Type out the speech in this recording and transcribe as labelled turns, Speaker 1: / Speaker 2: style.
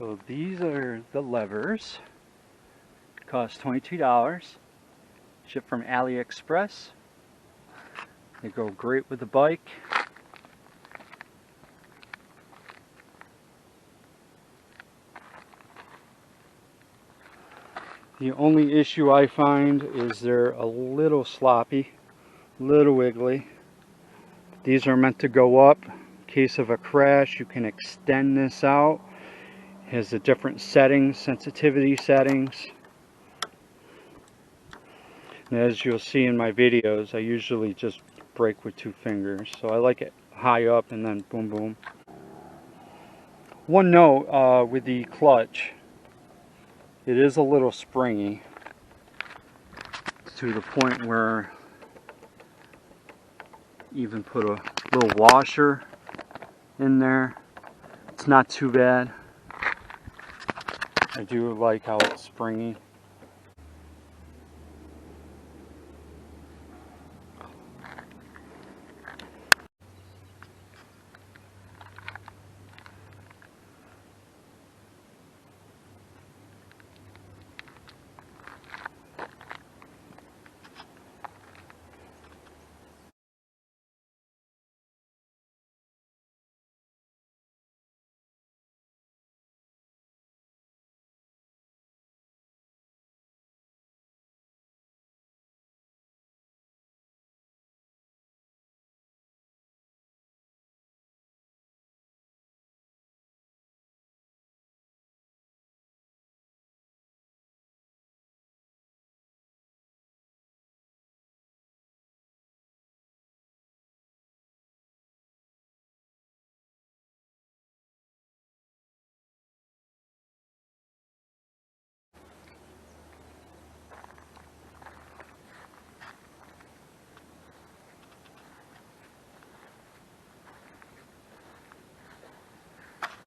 Speaker 1: So these are the levers. Cost $22. Shipped from AliExpress. They go great with the bike. The only issue I find is they're a little sloppy, a little wiggly. These are meant to go up. In case of a crash, you can extend this out. It has the different settings, sensitivity settings. And as you'll see in my videos, I usually just brake with 2 fingers. So I like it high up and then boom boom. One note with the clutch, it is a little springy to the point where even put a little washer in there. It's not too bad. I do like how it's springy.